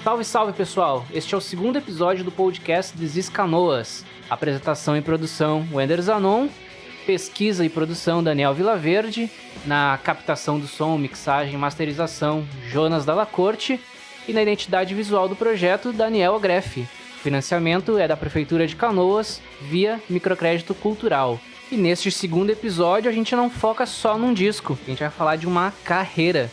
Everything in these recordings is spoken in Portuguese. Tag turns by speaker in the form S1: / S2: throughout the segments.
S1: Salve, salve pessoal! Este é o segundo episódio do podcast Desis Canoas. Apresentação e produção, Wender Zanon. Pesquisa e produção, Daniel Vilaverde. Na captação do som, mixagem e masterização, Jonas Dalla Corte. E na identidade visual do projeto, Daniel Ogreff. O financiamento é da Prefeitura de Canoas, via Microcrédito Cultural. E neste segundo episódio, a gente não foca só num disco, a gente vai falar de uma carreira.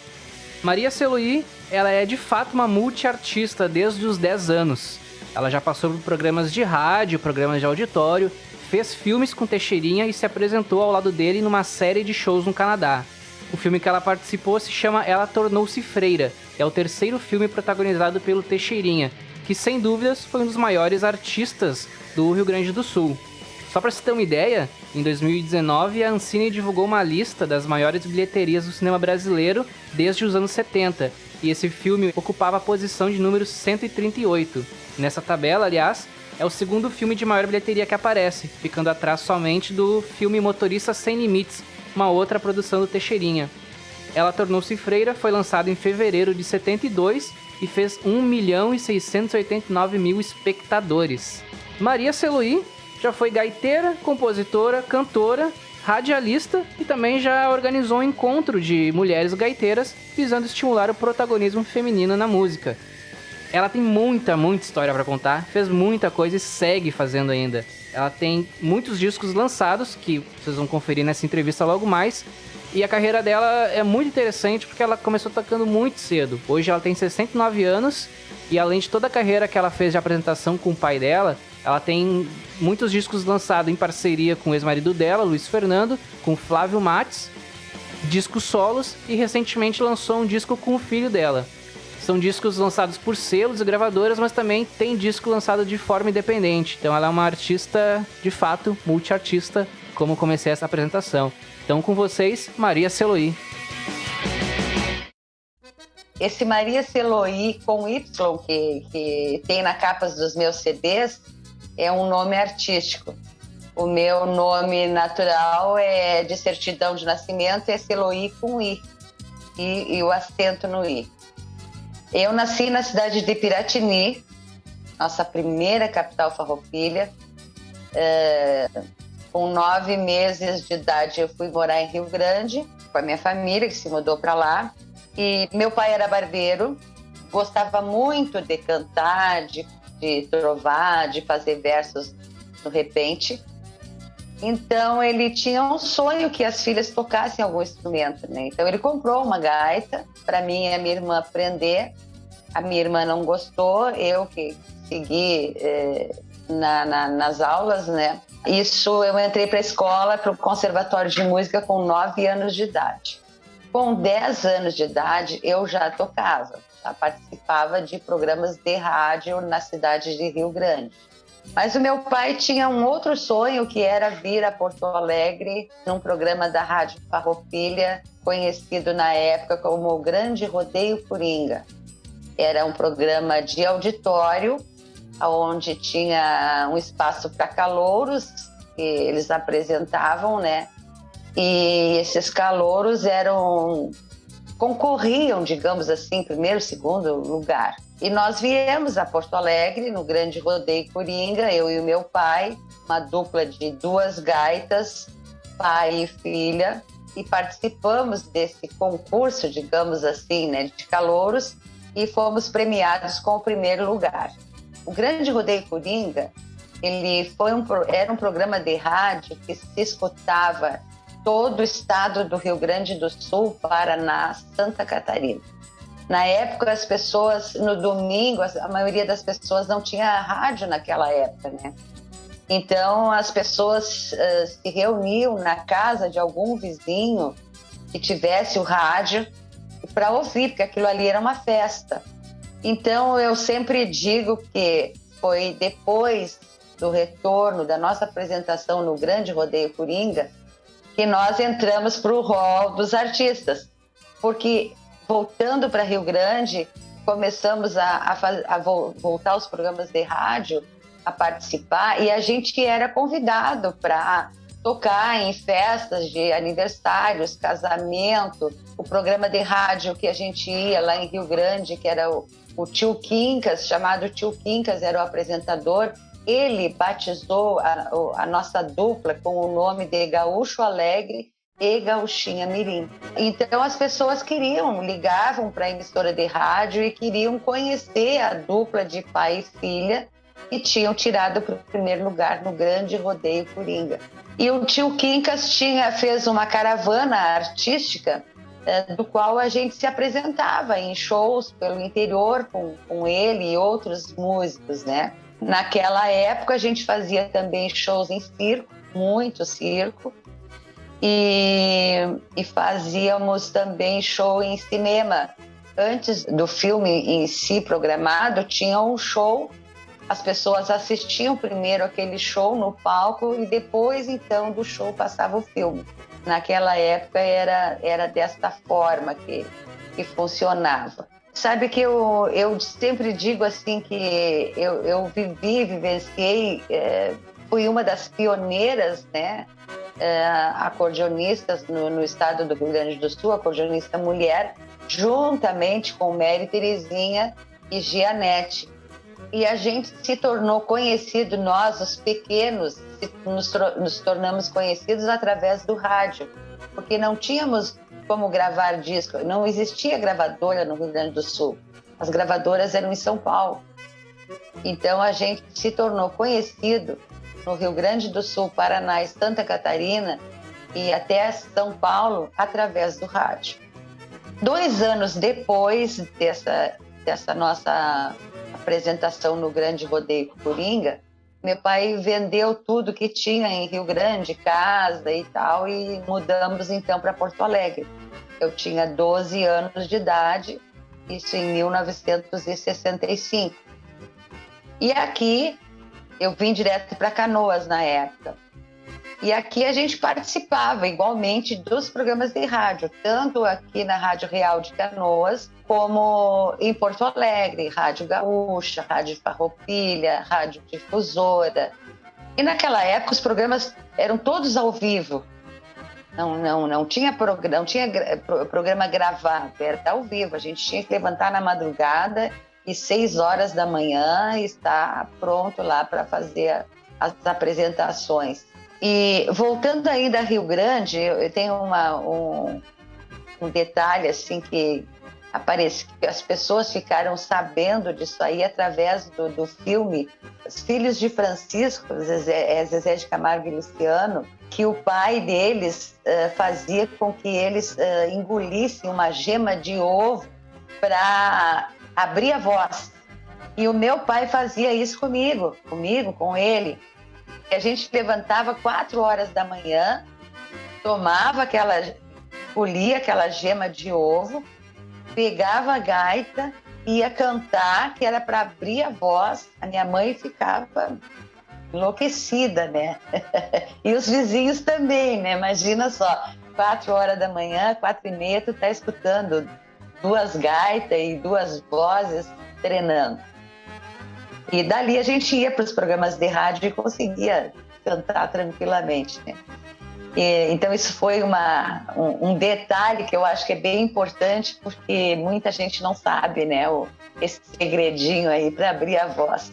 S1: Maria Celuí, ela é de fato uma multiartista desde os 10 anos. Ela já passou por programas de rádio, programas de auditório, fez filmes com Teixeirinha e se apresentou ao lado dele numa série de shows no Canadá. O filme que ela participou se chama Ela Tornou-se Freira. É o terceiro filme protagonizado pelo Teixeirinha, que sem dúvidas foi um dos maiores artistas do Rio Grande do Sul. Só para você ter uma ideia, em 2019 a Ancine divulgou uma lista das maiores bilheterias do cinema brasileiro desde os anos 70, e esse filme ocupava a posição de número 138. Nessa tabela, aliás, é o segundo filme de maior bilheteria que aparece, ficando atrás somente do filme Motorista Sem Limites, uma outra produção do Teixeirinha. Ela Tornou-se Freira foi lançado em fevereiro de 72 e fez 1.689.000 espectadores. Maria Celuí já foi gaiteira, compositora, cantora, radialista e também já organizou um encontro de mulheres gaiteiras visando estimular o protagonismo feminino na música. Ela tem muita história para contar, fez muita coisa e segue fazendo ainda. Ela tem muitos discos lançados, que vocês vão conferir nessa entrevista logo mais, e a carreira dela é muito interessante porque ela começou tocando muito cedo. Hoje ela tem 69 anos e além de toda a carreira que ela fez de apresentação com o pai dela, ela tem muitos discos lançados em parceria com o ex-marido dela, Luiz Fernando, com Flávio Matos, discos solos e recentemente lançou um disco com o filho dela. São discos lançados por selos e gravadoras, mas também tem disco lançado de forma independente. Então ela é uma artista, de fato, multiartista, como comecei essa apresentação. Então com vocês, Maria Celuí.
S2: Esse Maria Celuí com Y que tem na capa dos meus CDs é um nome artístico. O meu nome natural é de certidão de nascimento, é Celuí com I e o acento no I. Eu nasci na cidade de Piratini, nossa primeira capital farroupilha. Com 9 meses de idade eu fui morar em Rio Grande com a minha família, que se mudou para lá. E meu pai era barbeiro, gostava muito de cantar, de trovar, de fazer versos no repente. Então ele tinha um sonho que as filhas tocassem algum instrumento, né? Então ele comprou uma gaita para mim e a minha irmã aprender. A minha irmã não gostou, eu que segui nas aulas, né? Isso, eu entrei para a escola, para o Conservatório de Música com 9 anos de idade. Com 10 anos de idade, eu já tocava, já participava de programas de rádio na cidade de Rio Grande. Mas o meu pai tinha um outro sonho, que era vir a Porto Alegre num programa da Rádio Farroupilha, conhecido na época como o Grande Rodeio Coringa. Era um programa de auditório, onde tinha um espaço para calouros, que eles apresentavam, né? E esses calouros concorriam, digamos assim, primeiro, segundo lugar. E nós viemos a Porto Alegre, no Grande Rodeio Coringa, eu e o meu pai, uma dupla de 2 gaitas, pai e filha, e participamos desse concurso, digamos assim, né, de calouros, e fomos premiados com o primeiro lugar. O Grande Rodeio Coringa, ele era um programa de rádio que se escutava todo o estado do Rio Grande do Sul, Paraná, Santa Catarina. Na época, as pessoas, no domingo, a maioria das pessoas não tinha rádio naquela época, né? Então, as pessoas se reuniam na casa de algum vizinho que tivesse o rádio para ouvir, porque aquilo ali era uma festa. Então, eu sempre digo que foi depois do retorno da nossa apresentação no Grande Rodeio Coringa que nós entramos para o rol dos artistas. Porque, voltando para Rio Grande, começamos a voltar aos programas de rádio, a participar, e a gente era convidado para tocar em festas de aniversários, casamento, o programa de rádio que a gente ia lá em Rio Grande, que era o tio Quincas, chamado tio Quincas, era o apresentador. Ele batizou a nossa dupla com o nome de Gaúcho Alegre e Gauchinha Mirim. Então as pessoas ligavam para a emissora de rádio e queriam conhecer a dupla de pai e filha que tinham tirado para o primeiro lugar no Grande Rodeio Coringa. E o tio Quincas fez uma caravana artística do qual a gente se apresentava em shows pelo interior com ele e outros músicos, né? Naquela época a gente fazia também shows em circo, muito circo, e fazíamos também show em cinema. Antes do filme em si programado, tinha um show, as pessoas assistiam primeiro aquele show no palco e depois, então, do show passava o filme. Naquela época era desta forma que funcionava. Sabe que eu sempre digo assim que eu vivenciei, fui uma das pioneiras, né, acordeonistas no estado do Rio Grande do Sul, acordeonista mulher, juntamente com Mary Terezinha e Gianete. E a gente se tornou conhecido, nós, os pequenos, nos tornamos conhecidos através do rádio, porque não tínhamos como gravar disco, não existia gravadora no Rio Grande do Sul, as gravadoras eram em São Paulo. Então a gente se tornou conhecido no Rio Grande do Sul, Paraná e Santa Catarina e até São Paulo através do rádio. 2 anos depois dessa nossa apresentação no Grande Rodeio Coringa, meu pai vendeu tudo que tinha em Rio Grande, casa e tal, e mudamos então para Porto Alegre. Eu tinha 12 anos de idade, isso em 1965. E aqui eu vim direto para Canoas na época. E aqui a gente participava igualmente dos programas de rádio, tanto aqui na Rádio Real de Canoas, como em Porto Alegre, Rádio Gaúcha, Rádio Farroupilha, Rádio Difusora. E naquela época os programas eram todos ao vivo. Não tinha programa gravado, era ao vivo. A gente tinha que levantar na madrugada e 6 horas da manhã estar pronto lá para fazer as apresentações. E voltando ainda a Rio Grande, eu tenho um detalhe assim que aparece, que as pessoas ficaram sabendo disso aí através do filme Os Filhos de Francisco, Zezé de Camargo e Luciano, que o pai deles fazia com que eles engolissem uma gema de ovo para abrir a voz. E o meu pai fazia isso comigo, com ele. A gente levantava 4 horas da manhã, colhia aquela gema de ovo, pegava a gaita, ia cantar, que era para abrir a voz. A minha mãe ficava enlouquecida, né? E os vizinhos também, né? Imagina só, 4 horas da manhã, 4h30, tu tá escutando 2 gaitas e 2 vozes treinando. E dali a gente ia para os programas de rádio e conseguia cantar tranquilamente, né? Então isso foi um detalhe que eu acho que é bem importante, porque muita gente não sabe, né? Esse segredinho aí para abrir a voz.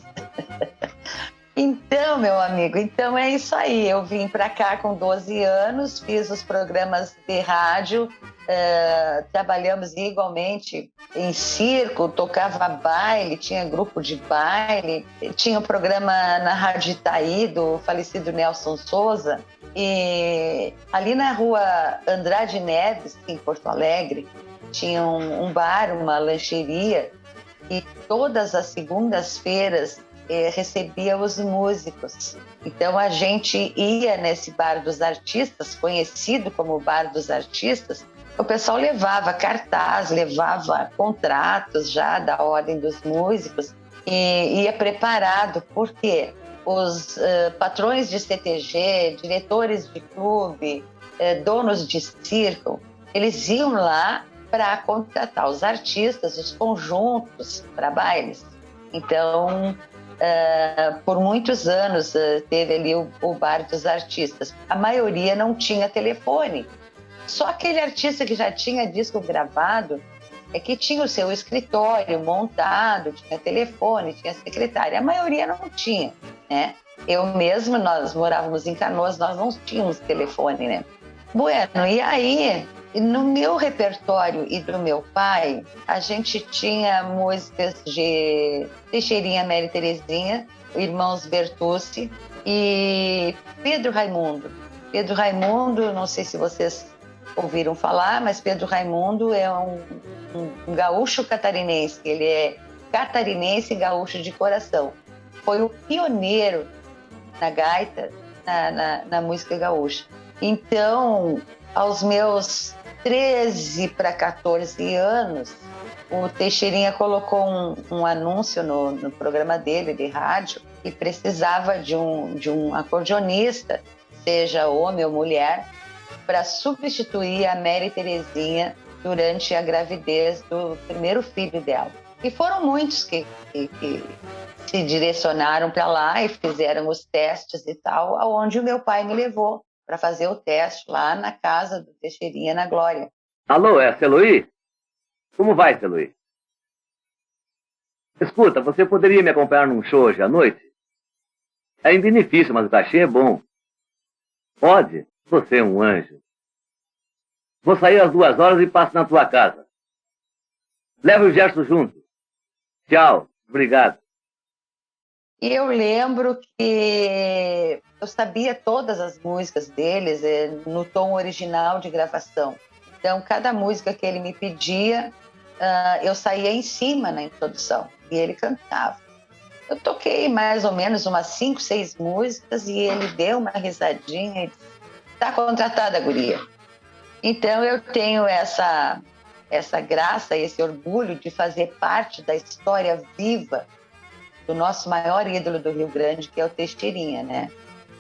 S2: Então, meu amigo, é isso aí. Eu vim para cá com 12 anos, fiz os programas de rádio, trabalhamos igualmente em circo, tocava baile, tinha grupo de baile, tinha um programa na Rádio Itaí, do falecido Nelson Souza, e ali na rua Andrade Neves, em Porto Alegre, tinha um bar, uma lancheria, e todas as segundas-feiras recebia os músicos. Então a gente ia nesse Bar dos Artistas, conhecido como Bar dos Artistas. O pessoal levava cartaz, levava contratos já da ordem dos músicos e ia preparado, porque os patrões de CTG, diretores de clube, donos de circo, eles iam lá para contratar os artistas, os conjuntos para bailes. Então, por muitos anos teve ali o Bar dos Artistas. A maioria não tinha telefone. Só aquele artista que já tinha disco gravado é que tinha o seu escritório montado, tinha telefone, tinha secretária. A maioria não tinha, né? Eu mesma, nós morávamos em Canoas, nós não tínhamos telefone, né? Bueno, e aí, no meu repertório e do meu pai, a gente tinha músicas de Teixeirinha, Mary Terezinha, Irmãos Bertucci e Pedro Raimundo. Pedro Raimundo, não sei se vocês ouviram falar, mas Pedro Raimundo é um gaúcho catarinense. Ele é catarinense e gaúcho de coração. Foi o pioneiro na gaita, na música gaúcha. Então, aos meus 13 para 14 anos, o Teixeirinha colocou um anúncio no programa dele de rádio que precisava de um acordeonista, seja homem ou mulher, para substituir a Mary Terezinha durante a gravidez do primeiro filho dela. E foram muitos que se direcionaram para lá e fizeram os testes e tal, aonde o meu pai me levou para fazer o teste lá na casa do Teixeirinha, na Glória.
S3: Alô, é a Celuí? Como vai, Celuí? Escuta, você poderia me acompanhar num show hoje à noite? É em benefício, mas o cachê é bom. Pode? Você é um anjo. Vou sair às 2 horas e passo na tua casa. Leva o Gerson junto. Tchau. Obrigado.
S2: E eu lembro que eu sabia todas as músicas deles no tom original de gravação. Então, cada música que ele me pedia, eu saía em cima na introdução e ele cantava. Eu toquei mais ou menos umas 5, 6 músicas e ele deu uma risadinha e disse: "Tá contratada, guria". Então, eu tenho essa graça, esse orgulho de fazer parte da história viva do nosso maior ídolo do Rio Grande, que é o Teixeirinha, né?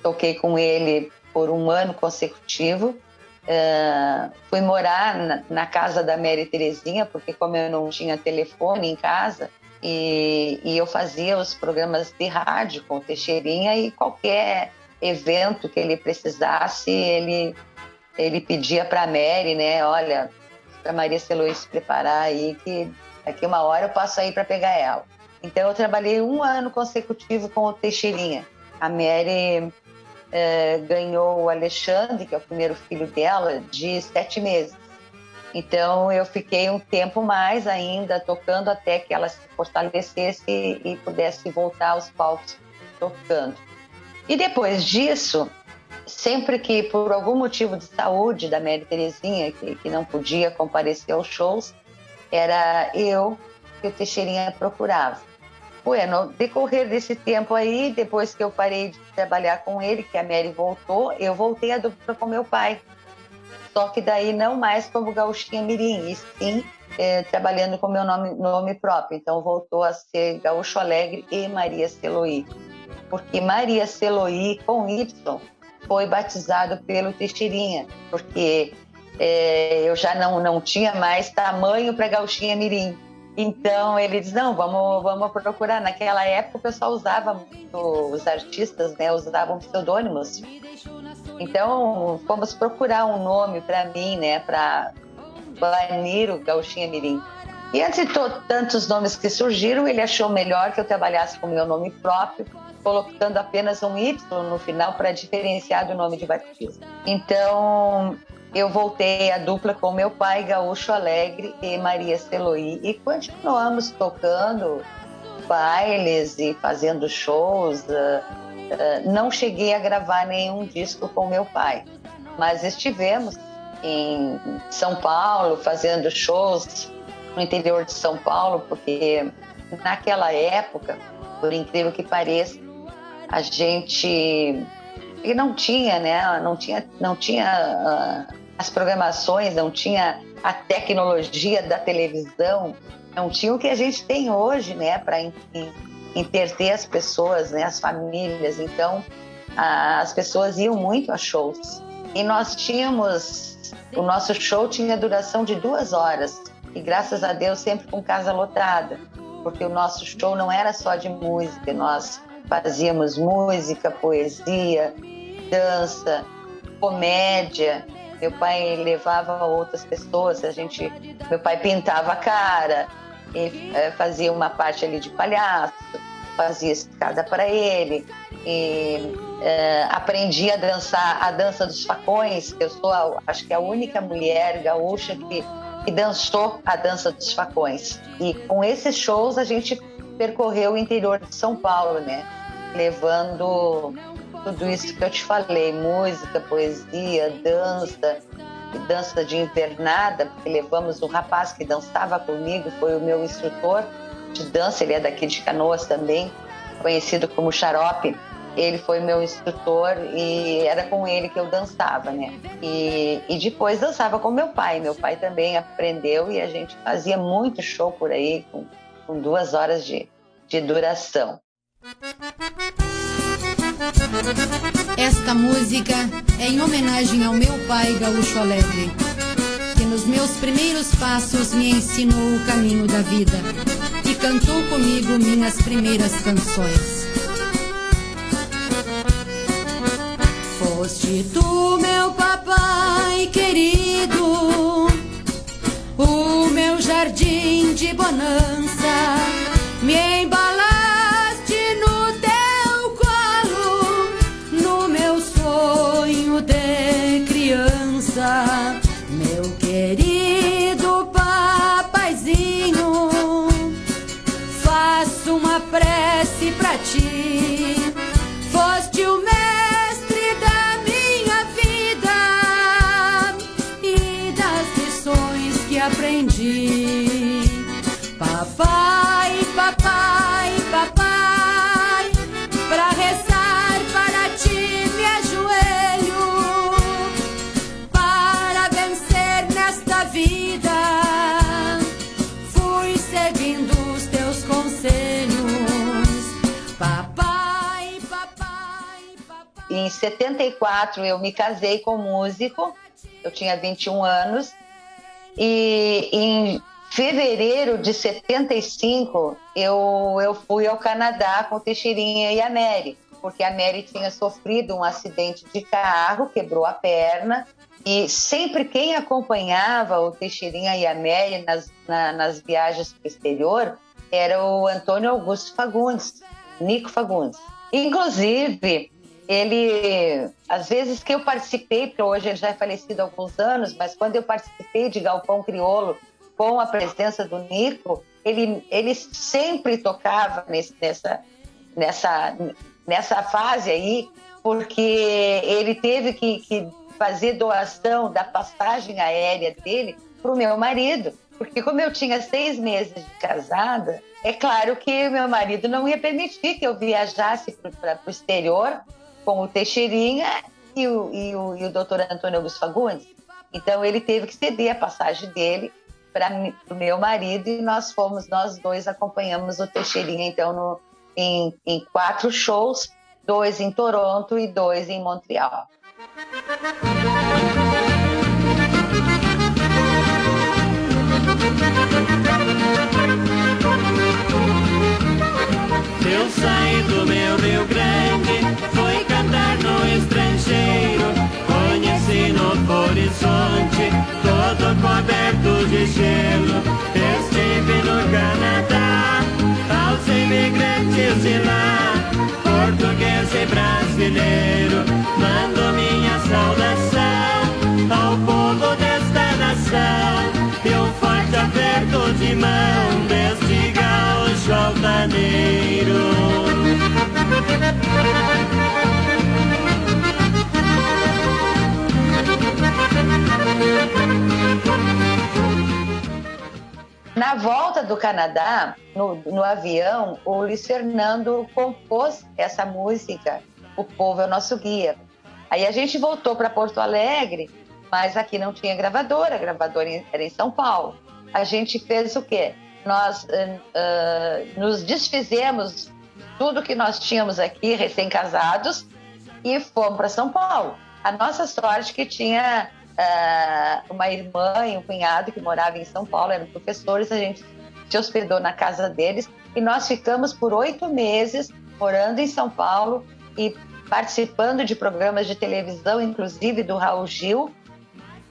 S2: Toquei com ele por 1 ano consecutivo. Fui morar na casa da Mary Terezinha, porque como eu não tinha telefone em casa, e eu fazia os programas de rádio com o Teixeirinha, e qualquer evento que ele precisasse, ele pedia para a Mary, né? Olha, para Maria Celuí se preparar aí, que daqui 1 hora eu passo aí para pegar ela. Então, eu trabalhei 1 ano consecutivo com o Teixeirinha. A Mary ganhou o Alexandre, que é o primeiro filho dela, de 7 meses. Então, eu fiquei um tempo mais ainda tocando até que ela se fortalecesse e pudesse voltar aos palcos tocando. E depois disso, sempre que por algum motivo de saúde da Mary Terezinha, que não podia comparecer aos shows, era eu que o Teixeirinha procurava. No decorrer desse tempo aí, depois que eu parei de trabalhar com ele, que a Mary voltou, eu voltei a dupla com meu pai. Só que daí não mais como Gauchinha Mirim, e sim trabalhando com meu nome próprio. Então voltou a ser Gaúcho Alegre e Maria Celuí. Porque Maria Celuí, com Y, foi batizado pelo Teixeirinha, porque eu já não tinha mais tamanho para Gauchinha Mirim. Então ele diz: não, vamos procurar. Naquela época o pessoal usava muito, os artistas, né, usavam pseudônimos. Então fomos procurar um nome para mim, né, para banir o Gauchinha Mirim. E entre tantos nomes que surgiram, ele achou melhor que eu trabalhasse com o meu nome próprio, colocando apenas um Y no final para diferenciar do nome de batismo. Então eu voltei à dupla com meu pai, Gaúcho Alegre e Maria Celuí, e continuamos tocando bailes e fazendo shows. Não cheguei a gravar nenhum disco com meu pai, mas estivemos em São Paulo fazendo shows no interior de São Paulo, porque naquela época, por incrível que pareça, a gente não tinha, né? Não tinha as programações, não tinha a tecnologia da televisão, não tinha o que a gente tem hoje, né? Para interter as pessoas, né? As famílias. Então, as pessoas iam muito a shows. E nós tínhamos, o nosso show tinha duração de 2 horas. E graças a Deus sempre com casa lotada, porque o nosso show não era só de música, nós fazíamos música, poesia, dança, comédia, Meu pai levava outras pessoas, meu pai pintava a cara, e fazia uma parte ali de palhaço, fazia escada para ele, e aprendi a dançar a dança dos facões, que eu sou, acho que a única mulher gaúcha que dançou a dança dos facões. E com esses shows a gente percorreu o interior de São Paulo, né? Levando tudo isso que eu te falei, música, poesia, dança de invernada, porque levamos um rapaz que dançava comigo, foi o meu instrutor de dança, ele é daqui de Canoas também, conhecido como Xarope. Ele foi meu instrutor e era com ele que eu dançava, né? E depois dançava com meu pai. Meu pai também aprendeu e a gente fazia muito show por aí, com 2 horas de duração.
S4: Esta música é em homenagem ao meu pai gaúcho alegre, que nos meus primeiros passos me ensinou o caminho da vida e cantou comigo minhas primeiras canções. Foste tu, meu papai querido, o meu jardim de bonança, me embalaste no teu colo, no meu sonho de criança, meu querido papaizinho, faço uma prece pra ti, foste o mestre da minha vida e das lições que aprendi. Papai, papai, papai, pra rezar para ti me ajoelho, para vencer nesta vida, fui seguindo os teus conselhos. Papai, papai, papai.
S2: Em 74 eu me casei com um músico, eu tinha 21 anos, e em fevereiro de 75 eu fui ao Canadá com o Teixeirinha e a Mary, porque a Mary tinha sofrido um acidente de carro, quebrou a perna, e sempre quem acompanhava o Teixeirinha e a Mary nas viagens para o exterior era o Antônio Augusto Fagundes, Nico Fagundes. Inclusive, ele, às vezes que eu participei, porque hoje ele já é falecido há alguns anos, mas quando eu participei de Galpão Crioulo com a presença do Nico, ele sempre tocava nessa fase aí, porque ele teve que fazer doação da passagem aérea dele para o meu marido, porque como eu tinha 6 meses de casada, é claro que meu marido não ia permitir que eu viajasse para o exterior com o Teixeirinha e o doutor Antônio Augusto Fagundes. Então ele teve que ceder a passagem dele para o meu marido e nós dois acompanhamos o Teixeirinha então em 4 shows, 2 em Toronto e 2 em Montreal.
S5: Eu saí do meu Rio Grande, fui cantar no estrangeiro, conheci Novo Horizonte, todo coberto de gelo. Estive no Canadá, aos imigrantes de lá, português e brasileiro, mando minha saudação ao povo desta nação e um forte aperto de mão deste gaúcho altaneiro.
S2: Na volta do Canadá, no avião, o Luiz Fernando compôs essa música, O Povo é o Nosso Guia. Aí a gente voltou para Porto Alegre, mas aqui não tinha gravadora, a gravadora era em São Paulo. A gente fez o quê? Nós nos desfizemos tudo que nós tínhamos aqui, recém-casados, e fomos para São Paulo. A nossa sorte que tinha uma irmã e um cunhado que moravam em São Paulo, eram professores, a gente se hospedou na casa deles e nós ficamos por 8 meses morando em São Paulo e participando de programas de televisão, inclusive do Raul Gil,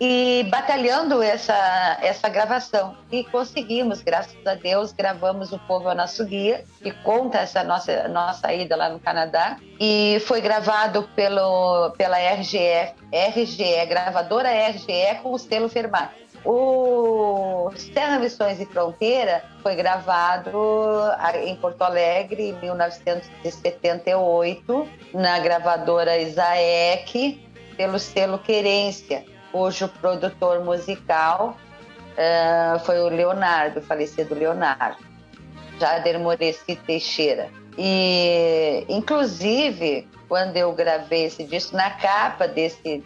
S2: e batalhando essa gravação. E conseguimos, graças a Deus, gravamos O Povo é o Nosso Guia, que conta essa nossa ida lá no Canadá. E foi gravado pela RGE, gravadora RGE, com o selo Fermat. O Terra, Missões e Fronteira foi gravado em Porto Alegre em 1978, na gravadora Isaek, pelo selo Querência, cujo produtor musical foi o Leonardo, o falecido Leonardo, Jader Moreci Teixeira. E, inclusive, quando eu gravei esse disco, na capa desse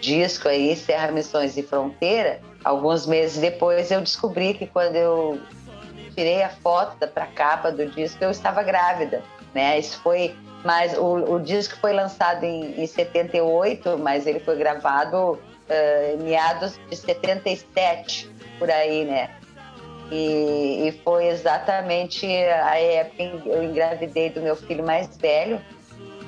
S2: disco aí, Terra, Missões e Fronteira, alguns meses depois eu descobri que quando eu tirei a foto para a capa do disco, eu estava grávida, né? Isso foi, mas o disco foi lançado em 78, mas ele foi gravado em meados de 77, por aí, né? E foi exatamente a época em que eu engravidei do meu filho mais velho,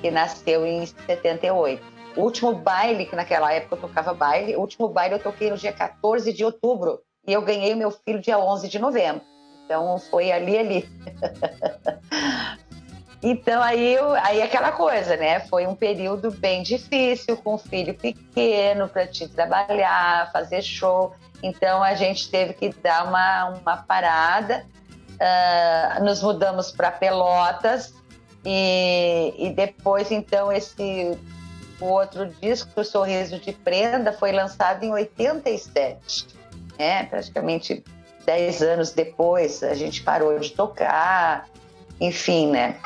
S2: que nasceu em 78. O último baile, que naquela época eu tocava baile, o último baile eu toquei no dia 14 de outubro e eu ganhei o meu filho dia 11 de novembro. Então foi ali. Então aí aquela coisa, né? Foi um período bem difícil, com um filho pequeno para te trabalhar, fazer show. Então a gente teve que dar uma parada. Nos mudamos para Pelotas e depois, então, o outro disco, O Sorriso de Prenda, foi lançado em 87. Praticamente 10 anos depois, a gente parou de tocar, enfim, né?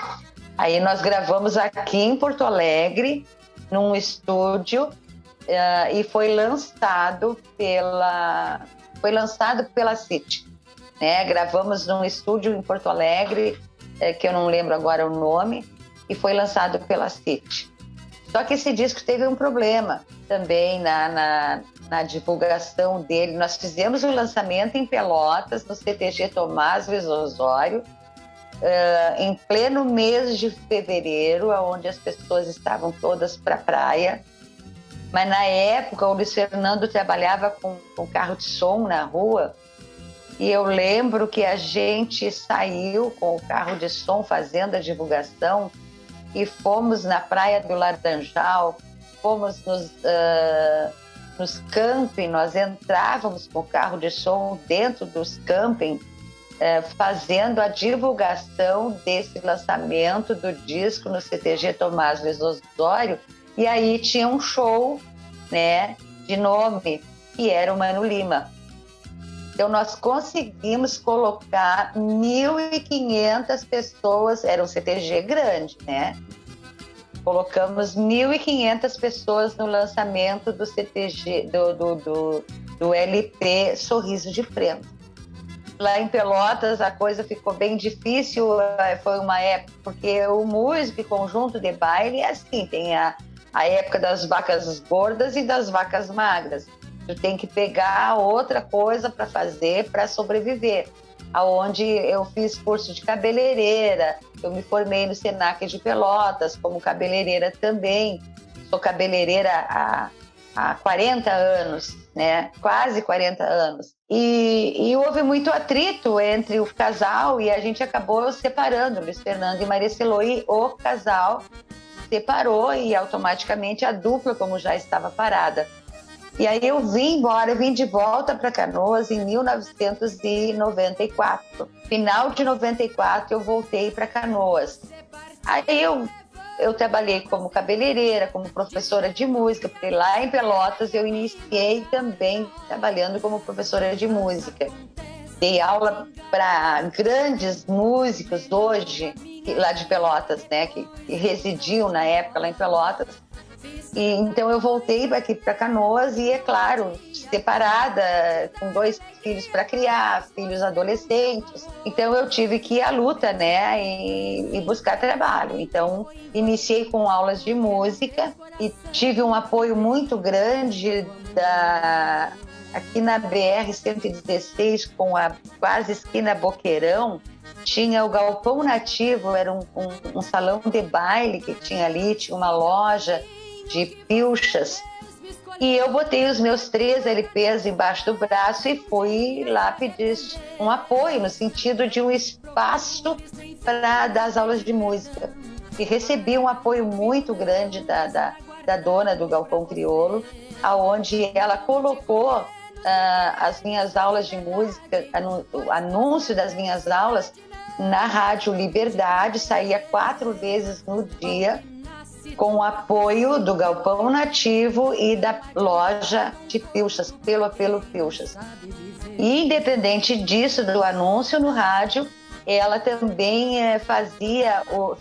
S2: Aí nós gravamos aqui em Porto Alegre, num estúdio, e foi lançado pela City, né? Gravamos num estúdio em Porto Alegre, que eu não lembro agora o nome, e foi lançado pela City. Só que esse disco teve um problema também na divulgação dele. Nós fizemos o lançamento em Pelotas, no CTG Tomás Luiz Osório, em pleno mês de fevereiro, onde as pessoas estavam todas para a praia. Mas na época o Luiz Fernando trabalhava com carro de som na rua, e eu lembro que a gente saiu com o carro de som fazendo a divulgação e fomos na Praia do Laranjal, fomos nos camping, nós entrávamos com o carro de som dentro dos camping, fazendo a divulgação desse lançamento do disco no CTG Tomás Luiz Osório, e aí tinha um show, né, de nome, que era o Mano Lima. Então nós conseguimos colocar 1.500 pessoas, era um CTG grande, né? Colocamos 1.500 pessoas no lançamento do CTG, do LP Sorriso de Prenda. Lá em Pelotas a coisa ficou bem difícil, foi uma época, porque o músico e conjunto de baile é assim, tem a época das vacas gordas e das vacas magras. Tu tem que pegar outra coisa para fazer, para sobreviver. Aonde eu fiz curso de cabeleireira, eu me formei no Senac de Pelotas como cabeleireira também. Sou cabeleireira há 40 anos, né? Quase 40 anos. E houve muito atrito entre o casal e a gente acabou separando, Luiz Fernando e Maria Celoí, o casal separou e automaticamente a dupla, como já estava parada. E aí eu vim de volta para Canoas em 1994. Final de 94 eu voltei para Canoas. Aí eu trabalhei como cabeleireira, como professora de música, porque lá em Pelotas eu iniciei também trabalhando como professora de música. Dei aula para grandes músicos hoje, lá de Pelotas, né, que residiam na época lá em Pelotas. E, então eu voltei aqui para Canoas e, é claro, separada, com 2 filhos para criar, filhos adolescentes. Então eu tive que ir à luta, né, e buscar trabalho. Então iniciei com aulas de música e tive um apoio muito grande aqui na BR-116, com a quase esquina Boqueirão. Tinha o Galpão Nativo, era um salão de baile que tinha ali, tinha uma loja de pilchas, E eu botei os meus 3 LPs embaixo do braço e fui lá pedir um apoio, no sentido de um espaço para dar as aulas de música. E recebi um apoio muito grande da dona do Galpão Crioulo, aonde ela colocou as minhas aulas de música, o anúncio das minhas aulas na Rádio Liberdade, saía 4 vezes no dia, com o apoio do Galpão Nativo e da loja de pilchas, pelo Apelo Pilchas. E, independente disso, do anúncio no rádio, ela também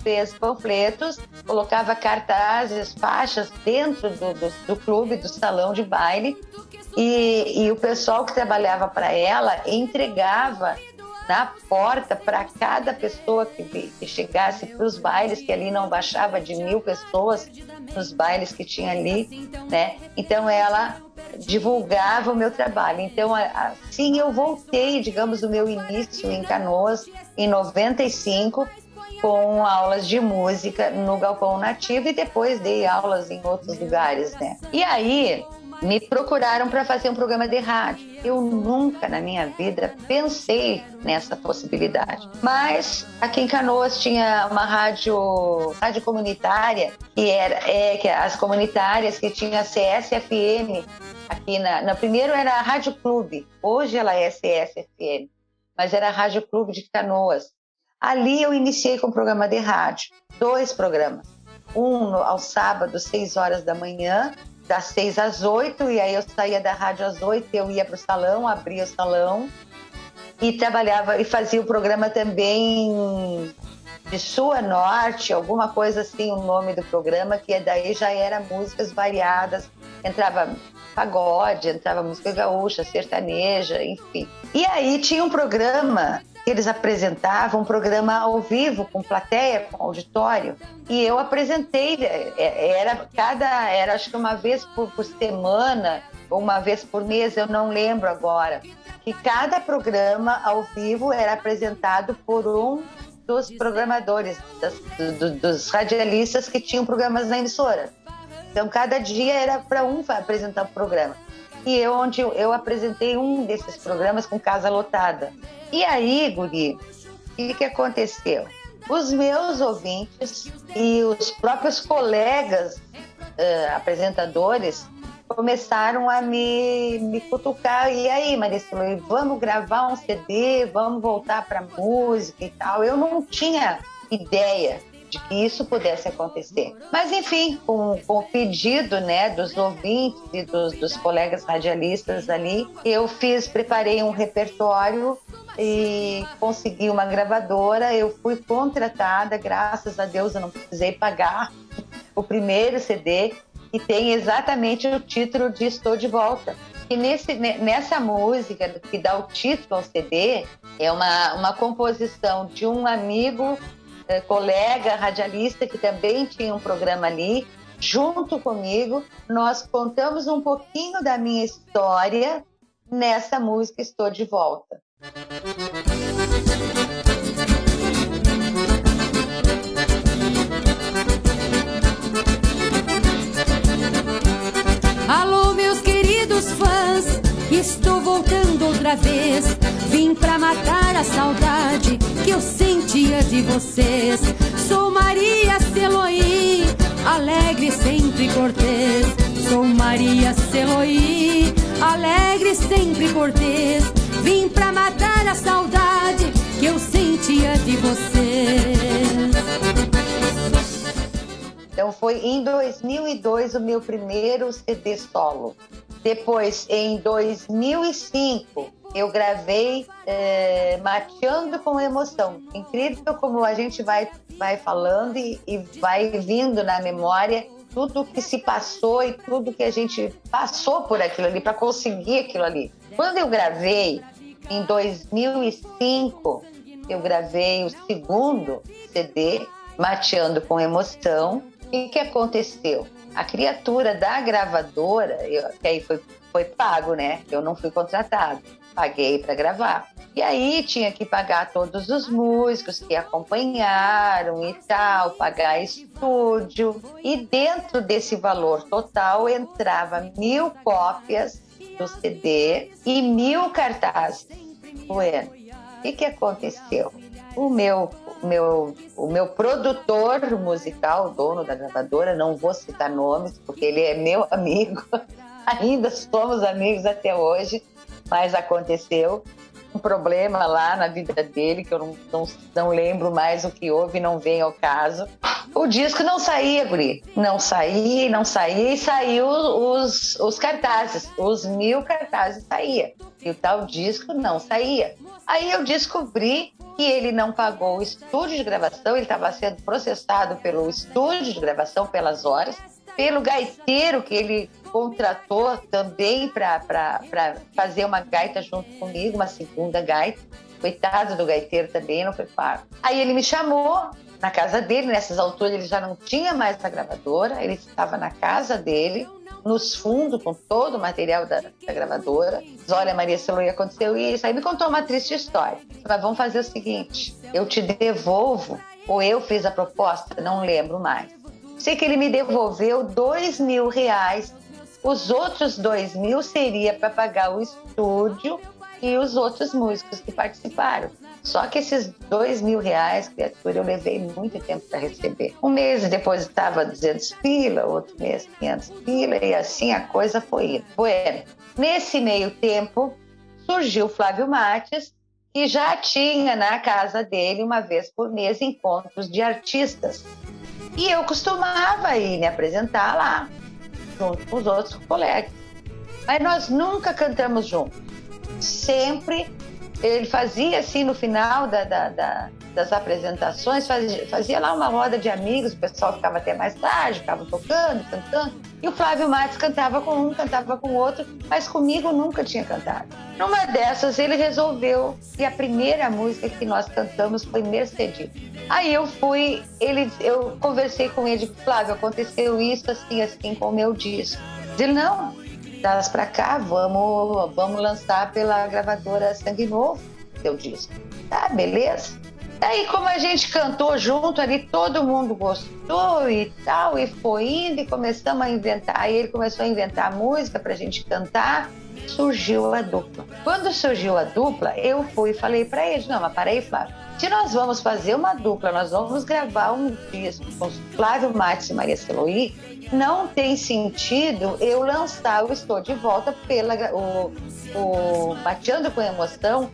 S2: fez panfletos, colocava cartazes, faixas dentro do clube, do salão de baile, e o pessoal que trabalhava para ela entregava na porta para cada pessoa que chegasse para os bailes, que ali não baixava de 1.000 pessoas nos bailes que tinha ali, né? Então ela divulgava o meu trabalho. Então assim eu voltei, digamos, do meu início em Canoas em 95, com aulas de música no Galpão Nativo, e depois dei aulas em outros lugares, né? E aí me procuraram para fazer um programa de rádio. Eu nunca na minha vida pensei nessa possibilidade. Mas aqui em Canoas tinha uma rádio comunitária, que as comunitárias, que tinha a CS-FM. Aqui na primeiro era a Rádio Clube, hoje ela é CS-FM, mas era a Rádio Clube de Canoas. Ali eu iniciei com um programa de rádio, 2 programas. Um aos sábados, 6 horas da manhã, das 6 às 8, e aí eu saía da rádio às 8, eu ia para o salão, abria o salão e trabalhava e fazia o programa também de sul a norte, alguma coisa assim, o nome do programa, que daí já era músicas variadas, entrava pagode, entrava música gaúcha, sertaneja, enfim. E aí tinha um programa que eles apresentavam, um programa ao vivo, com plateia, com auditório, e eu apresentei, era acho que uma vez por semana, ou uma vez por mês, eu não lembro agora, que cada programa ao vivo era apresentado por um dos programadores, dos radialistas que tinham programas na emissora. Então, cada dia era para um apresentar um programa. E onde eu apresentei um desses programas com casa lotada. E aí, guri, o que aconteceu? Os meus ouvintes e os próprios colegas apresentadores começaram a me cutucar. E aí, Maricelo, vamos gravar um CD, vamos voltar para música e tal. Eu não tinha ideia de que isso pudesse acontecer. Mas, enfim, com o pedido, né, dos ouvintes e dos colegas radialistas ali, eu preparei um repertório e consegui uma gravadora. Eu fui contratada, graças a Deus eu não precisei pagar o primeiro CD, que tem exatamente o título de Estou de Volta. E nessa música que dá o título ao CD, é uma composição de um amigo, colega radialista, que também tinha um programa ali, junto comigo. Nós contamos um pouquinho da minha história nessa música Estou de Volta.
S4: Alô, meus queridos fãs, estou voltando outra vez. Vim pra matar a saudade que eu sentia de vocês. Sou Maria Celoí, alegre, sempre cortês. Sou Maria Celoí, alegre, sempre cortês. Vim pra matar a saudade que eu sentia de vocês.
S2: Então foi em 2002 o meu primeiro CD solo. Depois, em 2005, eu gravei Mateando com Emoção. Incrível como a gente vai falando e vai vindo na memória tudo que se passou e tudo que a gente passou por aquilo ali, para conseguir aquilo ali. Quando eu gravei, em 2005, eu gravei o segundo CD, Mateando com Emoção. O que aconteceu? A criatura da gravadora, que aí foi pago, né? Eu não fui contratado, paguei para gravar. E aí tinha que pagar todos os músicos que acompanharam e tal, pagar estúdio. E dentro desse valor total entrava 1.000 cópias do CD e 1.000 cartazes. Bueno, o que aconteceu? O meu produtor musical, o dono da gravadora, não vou citar nomes, porque ele é meu amigo, ainda somos amigos até hoje, mas aconteceu um problema lá na vida dele, que eu não lembro mais o que houve, não vem ao caso. O disco não saía, guri. Não saía, e saiu os cartazes. Os 1.000 cartazes saía. E o tal disco não saía. Aí eu descobri que ele não pagou o estúdio de gravação, ele estava sendo processado pelo estúdio de gravação pelas horas, pelo gaiteiro que ele contratou também para fazer uma gaita junto comigo, uma segunda gaita. Coitado do gaiteiro também, não foi pago. Aí ele me chamou na casa dele, nessas alturas ele já não tinha mais a gravadora, ele estava na casa dele, nos fundos, com todo o material da gravadora. Diz, olha, Maria Celoí, aconteceu isso. Aí me contou uma triste história. Mas vamos fazer o seguinte, eu te devolvo, ou eu fiz a proposta, não lembro mais. Sei que ele me devolveu R$2.000. Os outros 2.000 seria para pagar o estúdio e os outros músicos que participaram. Só que esses R$2.000, criatura, eu levei muito tempo para receber. Um mês depois estava 200 pila, outro mês 500 pila, e assim a coisa foi indo. Bueno, nesse meio tempo, surgiu Flávio Mates, que já tinha na casa dele, uma vez por mês, encontros de artistas. E eu costumava ir me apresentar lá, junto com os outros colegas. Mas nós nunca cantamos juntos. Sempre ele fazia assim no final das apresentações, fazia lá uma roda de amigos, o pessoal ficava até mais tarde, ficava tocando, cantando. E o Flávio Matos cantava com um, cantava com o outro, mas comigo nunca tinha cantado. Numa dessas ele resolveu, e a primeira música que nós cantamos foi Mercedes. Aí eu conversei com ele, Flávio, aconteceu isso assim com o meu disco. Ele, não, traz pra cá, vamos lançar pela gravadora Sangue Novo, seu disco. Tá, beleza. Aí, como a gente cantou junto ali, todo mundo gostou e tal, e foi indo e começamos a inventar. Aí ele começou a inventar música pra gente cantar, surgiu a dupla. Quando surgiu a dupla, eu fui e falei pra ele, não, mas para aí, Flávio, se nós vamos fazer uma dupla, nós vamos gravar um disco com Flávio Matos e Maria Celoí, não tem sentido eu lançar o Estou de Volta o Mateando com Emoção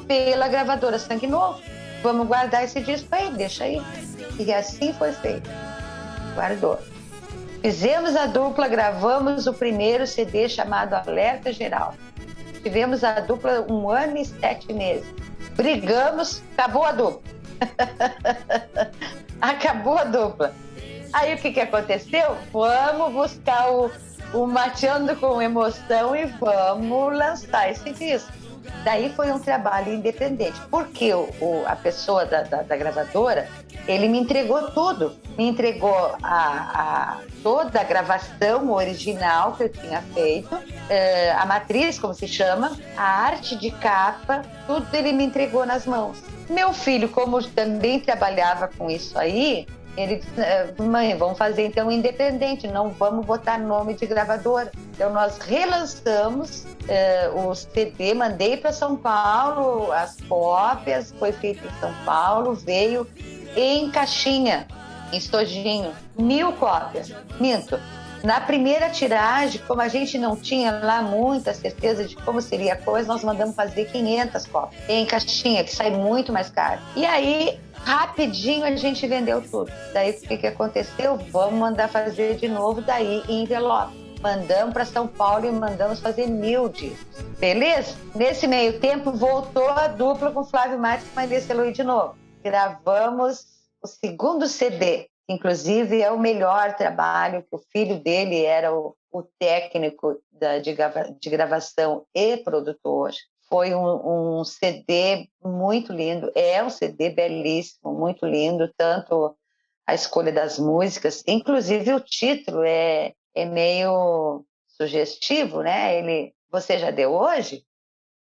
S2: pela gravadora Sangue Novo. Vamos guardar esse disco aí, deixa aí. E assim foi feito. Guardou. Fizemos a dupla, gravamos o primeiro CD chamado Alerta Geral. Tivemos a dupla 1 ano e 7 meses. Brigamos, acabou a dupla. Acabou a dupla. Aí o que aconteceu? Vamos buscar o Mateando com Emoção e vamos lançar esse disco. Daí foi um trabalho independente, porque a pessoa da gravadora, ele me entregou tudo. Me entregou toda a gravação original que eu tinha feito, a matriz, como se chama, a arte de capa, tudo ele me entregou nas mãos. Meu filho, como também trabalhava com isso aí, ele disse, mãe, vamos fazer então independente, não vamos botar nome de gravadora. Então nós relançamos o CD, mandei para São Paulo as cópias, foi feito em São Paulo, veio em caixinha, em estojinho, 1000 cópias. Minto. Na primeira tiragem, como a gente não tinha lá muita certeza de como seria a coisa, nós mandamos fazer 500 cópias em caixinha, que sai muito mais caro. E aí, rapidinho, a gente vendeu tudo. Daí, o que aconteceu? Vamos mandar fazer de novo, daí em envelope. Mandamos para São Paulo e mandamos fazer 1000 discos. Beleza? Nesse meio tempo, voltou a dupla com Flávio Matos e Maria Celoí de novo. Gravamos o segundo CD. Inclusive, é o melhor trabalho, que o filho dele era o técnico de gravação e produtor. Foi um CD muito lindo, é um CD belíssimo, muito lindo, tanto a escolha das músicas, inclusive o título é meio sugestivo, né? Você já deu hoje?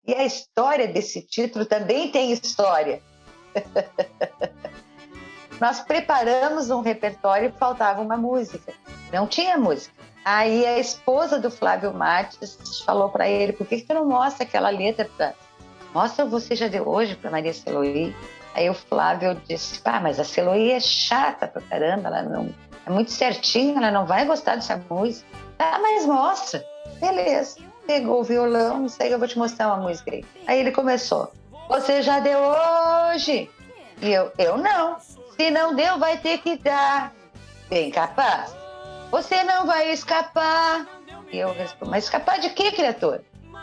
S2: E a história desse título também tem história. Nós preparamos um repertório e faltava uma música. Não tinha música. Aí a esposa do Flávio Matos falou para ele, por que tu não mostra aquela letra? Mostra Você Já Deu Hoje para Maria Celoí. Aí o Flávio disse, mas a Celoí é chata pra caramba, ela não é muito certinha, ela não vai gostar dessa música. Mas mostra. Beleza. Pegou o violão, não sei, eu vou te mostrar uma música aí. Aí ele começou, Você Já Deu Hoje. E eu não. Se não deu, vai ter que dar. Bem capaz. Você não vai escapar. E eu respondo, mas escapar de quê, criatura?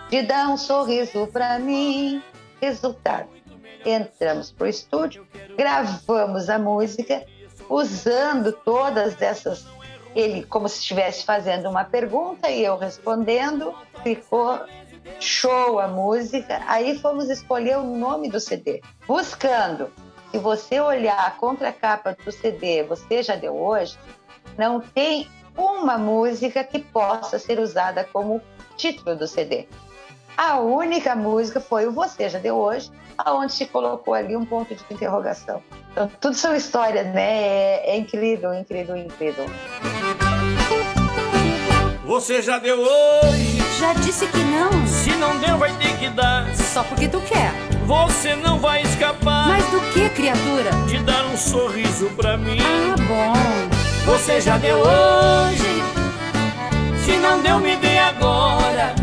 S2: De dar um sorriso pra mim. Resultado. Entramos pro estúdio, gravamos a música, usando todas essas... Ele como se estivesse fazendo uma pergunta e eu respondendo. Ficou show a música. Aí fomos escolher o nome do CD. Buscando. Se você olhar a contracapa do CD, Você Já Deu Hoje, não tem uma música que possa ser usada como título do CD. A única música foi o Você Já Deu Hoje, onde se colocou ali um ponto de interrogação. Então, tudo são histórias, né? É incrível, incrível, incrível.
S5: Você já deu hoje.
S4: Já disse que não.
S5: Se não deu, vai ter que dar.
S4: Só porque tu quer.
S5: Você não vai escapar.
S4: Mas do que, criatura?
S5: De dar um sorriso pra mim.
S4: Ah, bom.
S5: Você já deu hoje. Se não deu, me dê agora.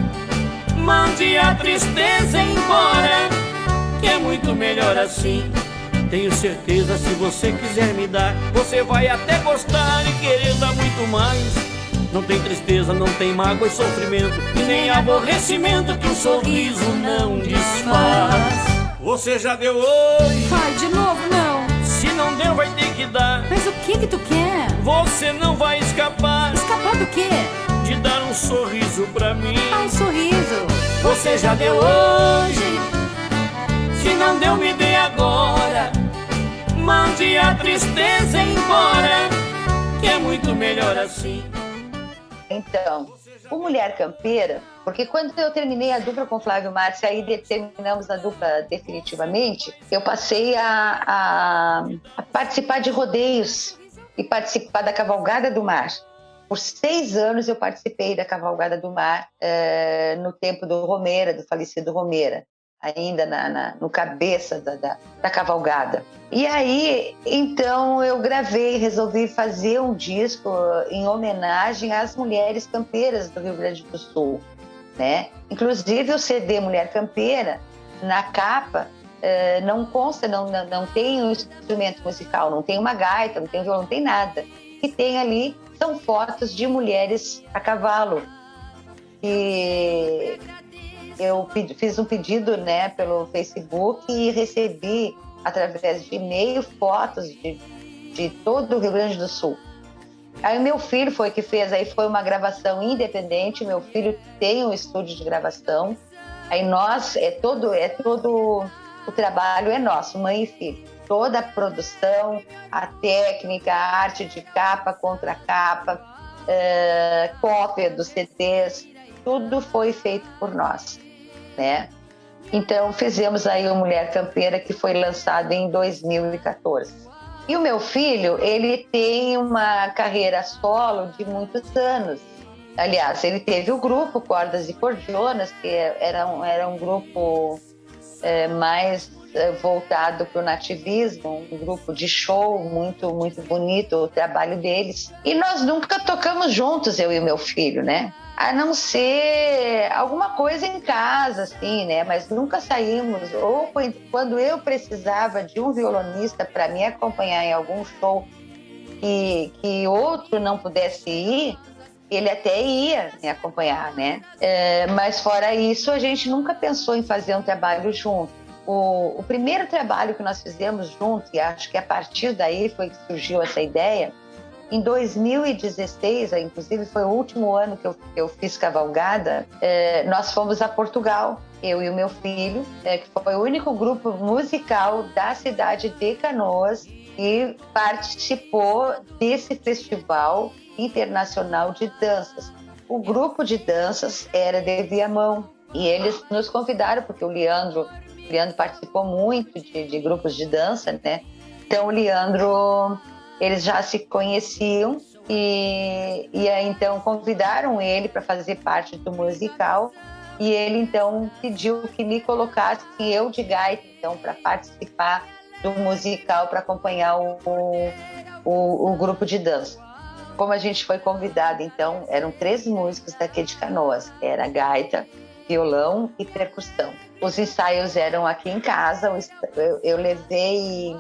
S5: Mande a tristeza embora, que é muito melhor assim. Tenho certeza, se você quiser me dar, você vai até gostar e querer dar muito mais. Não tem tristeza, não tem mágoa e sofrimento, e nem aborrecimento que um sorriso não desfaz. Você já deu hoje.
S4: Ai, de novo não.
S5: Se não deu, vai ter que dar.
S4: Mas o que tu quer?
S5: Você não vai escapar.
S4: Escapar do quê?
S5: De dar um sorriso pra mim.
S4: Um sorriso.
S5: Você já deu hoje. Se não deu, me dê agora. Mande a tristeza embora, que é muito melhor assim.
S2: Então, o Mulher Campeira, porque quando eu terminei a dupla com Flávio Matos, aí terminamos a dupla definitivamente, eu passei a participar de rodeios e participar da Cavalgada do Mar. Por 6 anos eu participei da Cavalgada do Mar, no tempo do Romeira, do falecido Romeira, ainda no cabeça da cavalgada. E aí, então, eu resolvi fazer um disco em homenagem às mulheres campeiras do Rio Grande do Sul, né? Inclusive, o CD Mulher Campeira, na capa, não consta, não tem um instrumento musical, não tem uma gaita, não tem violão, não tem nada. O que tem ali são fotos de mulheres a cavalo. E eu fiz um pedido, né, pelo Facebook e recebi, através de e-mail, fotos de todo o Rio Grande do Sul. Aí o meu filho foi que fez, aí foi uma gravação independente, meu filho tem um estúdio de gravação, aí nós, todo o trabalho é nosso, mãe e filho. Toda a produção, a técnica, a arte de capa, contra capa, cópia dos CDs, tudo foi feito por nós, né? Então fizemos aí o Mulher Campeira, que foi lançado em 2014. E o meu filho, ele tem uma carreira solo de muitos anos. Aliás, ele teve o grupo Cordas e Cordionas, que era um grupo mais voltado para o nativismo, um grupo de show muito, muito bonito, o trabalho deles. E nós nunca tocamos juntos, eu e o meu filho, né? A não ser alguma coisa em casa, assim, né? Mas nunca saímos. Ou quando eu precisava de um violonista para me acompanhar em algum show que outro não pudesse ir, ele até ia me acompanhar, né? Mas fora isso, a gente nunca pensou em fazer um trabalho junto. O primeiro trabalho que nós fizemos junto, e acho que a partir daí foi que surgiu essa ideia, em 2016, inclusive foi o último ano que eu fiz cavalgada, nós fomos a Portugal, eu e o meu filho, que foi o único grupo musical da cidade de Canoas que participou desse festival internacional de danças. O grupo de danças era de Viamão, E eles nos convidaram, porque o Leandro participou muito de grupos de dança, né? Então o Leandro, eles já se conheciam e aí então convidaram ele para fazer parte do musical. E ele então pediu que me colocasse eu de gaita, então, para participar do musical, para acompanhar o grupo de dança. Como a gente foi convidado, então, eram 3 músicos daqui de Canoas. Era gaita, violão e percussão. Os ensaios eram aqui em casa. Eu levei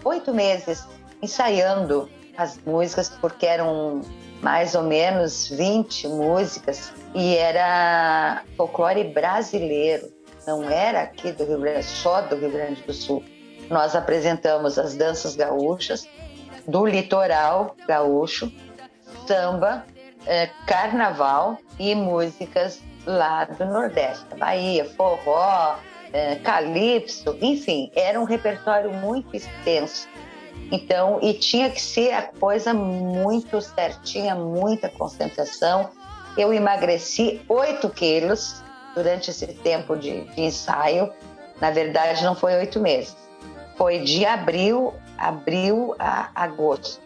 S2: 8 meses ensaiando as músicas, porque eram mais ou menos 20 músicas. E era folclore brasileiro, não era aqui do Rio Grande, só do Rio Grande do Sul. Nós apresentamos as danças gaúchas, do litoral gaúcho, samba, carnaval e músicas lá do Nordeste, Bahia, forró, calypso, enfim, era um repertório muito extenso. Então, e tinha que ser a coisa muito certinha, muita concentração. Eu emagreci 8 quilos durante esse tempo de ensaio. Na verdade, não foi 8 meses. Foi de abril a agosto.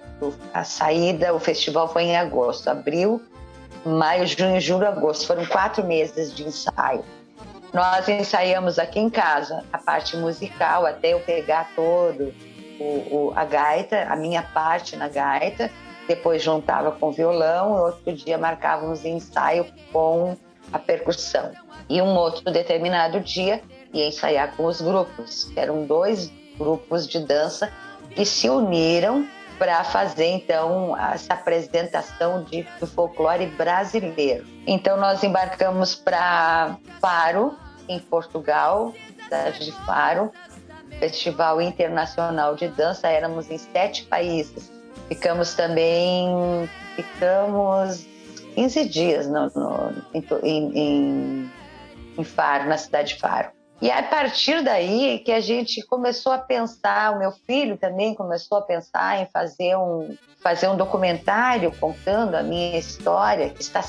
S2: A saída, o festival foi em agosto. Abril, maio, junho, julho, agosto. Foram 4 meses de ensaio. Nós ensaiamos aqui em casa a parte musical, até eu pegar todo a gaita, a minha parte na gaita. Depois juntava com o violão e outro dia marcávamos ensaio com a percussão. E um outro determinado dia ia ensaiar com os grupos, que eram 2 grupos de dança que se uniram para fazer, então, essa apresentação do folclore brasileiro. Então, nós embarcamos para Faro, em Portugal, cidade de Faro, Festival Internacional de Dança. Éramos em 7 países. Ficamos 15 dias em Faro, na cidade de Faro. E a partir daí que a gente começou a pensar, o meu filho também começou a pensar em fazer um documentário contando a minha história, que está,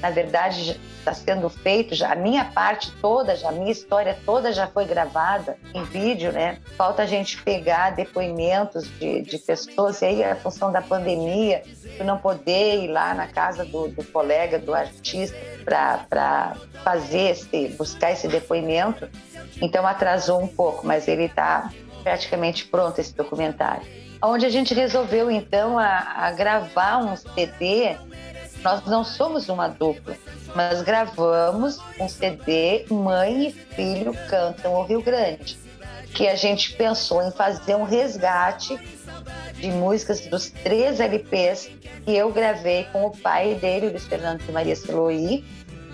S2: na verdade, está sendo feito, já, a minha parte toda, a minha história toda já foi gravada em vídeo, né? Falta a gente pegar depoimentos de pessoas, e aí a função da pandemia, de não poder ir lá na casa do colega, do artista, para buscar esse depoimento, então atrasou um pouco, mas ele está praticamente pronto, esse documentário. Onde a gente resolveu, então, a gravar um CD. Nós não somos uma dupla, mas gravamos um CD Mãe e Filho Cantam o Rio Grande, que a gente pensou em fazer um resgate de músicas dos 3 LPs que eu gravei com o pai dele, o Luiz Fernando de Maria Siloí,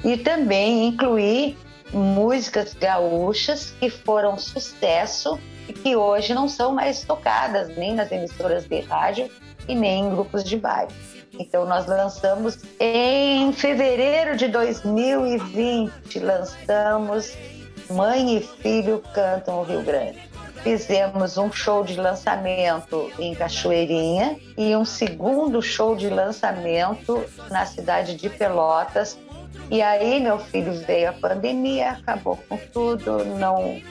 S2: e também incluir músicas gaúchas que foram sucesso e que hoje não são mais tocadas nem nas emissoras de rádio e nem em grupos de baile. Então, nós lançamos em fevereiro de 2020, lançamos Mãe e Filho Cantam o Rio Grande. Fizemos um show de lançamento em Cachoeirinha e um segundo show de lançamento na cidade de Pelotas. E aí, meu filho, veio a pandemia, acabou com tudo, não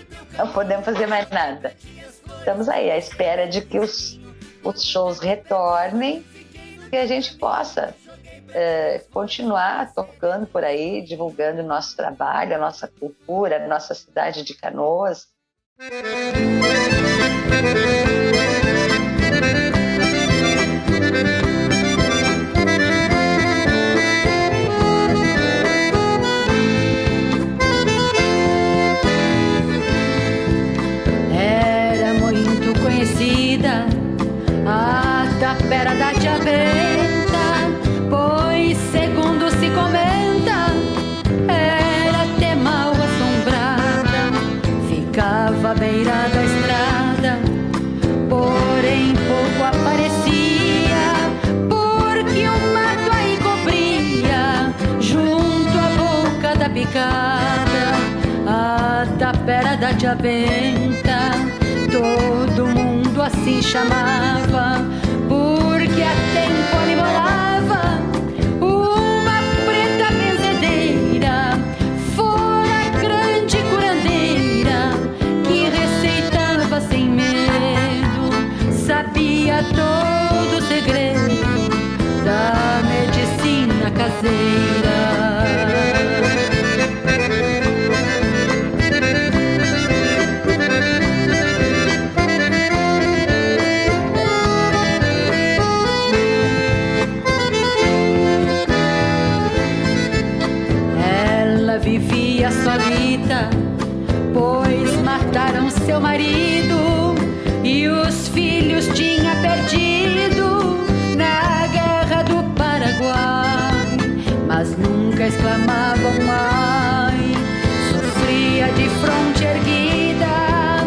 S2: podemos fazer mais nada. Estamos aí à espera de que os shows retornem, que a gente possa continuar tocando por aí, divulgando o nosso trabalho, a nossa cultura, a nossa cidade de Canoas.
S4: Era muito conhecida a tapera da Tia Benta, pois, segundo se comenta, era até mal assombrada, ficava à beira da estrada, porém pouco aparecia, porque o mato aí cobria, junto à boca da picada, a tapera da Tia Benta. Todo mundo assim chamava, porque a tempo ali morava uma preta benzedeira, fora Mangualita, pois mataram seu marido e os filhos tinha perdido na guerra do Paraguai, mas nunca exclamavam ai. Sofria de fronte erguida,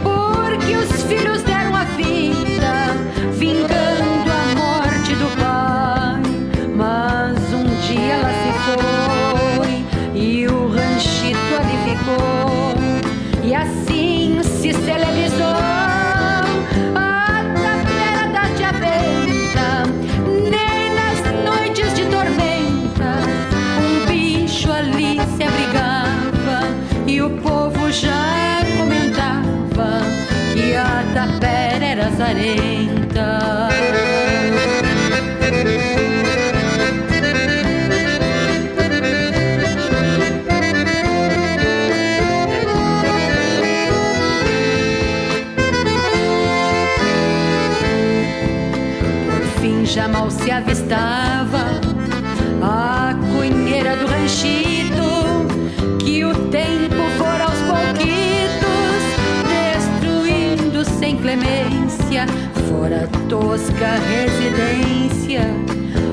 S4: porque os filhos deram a vida, vingando a morte do pai. Mas um dia ela se foi e o ranchito ali ficou, e assim se celebrizou a tapera da tia Benta. Nem nas noites de tormenta um bicho ali se abrigava, e o povo já comentava que a tapera era zarenta. Já mal se avistava a cunheira do ranchito, que o tempo fora aos pouquitos destruindo sem clemência. Fora a tosca residência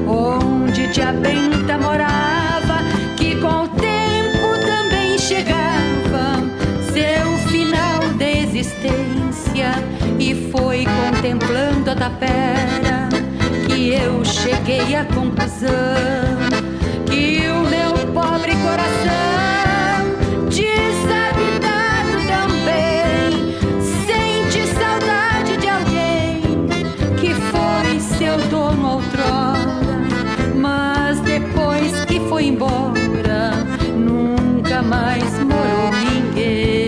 S4: onde tia Benta morava, que com o tempo também chegava seu final de existência. E foi contemplando a tapera que eu cheguei à conclusão que o meu pobre coração, desabitado também, sente saudade de alguém que foi seu dono outrora, mas depois que foi embora nunca mais morou ninguém.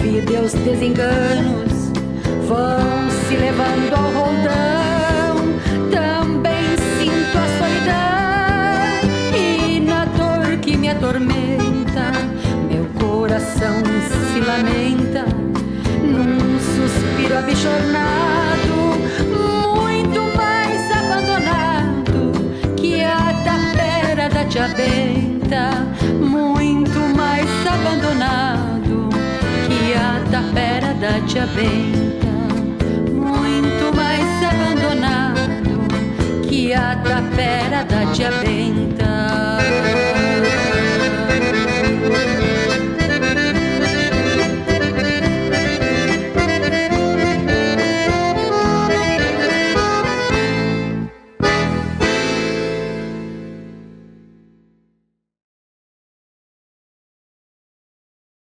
S4: Vida e os desenganos vão se levando ao roldão. Também sinto a solidão e na dor que me atormenta meu coração se lamenta num suspiro abichornado, muito mais abandonado que a tapera da tia Benta, muito mais abandonado que a tapera da tia Benta, muito mais abandonado que a tapera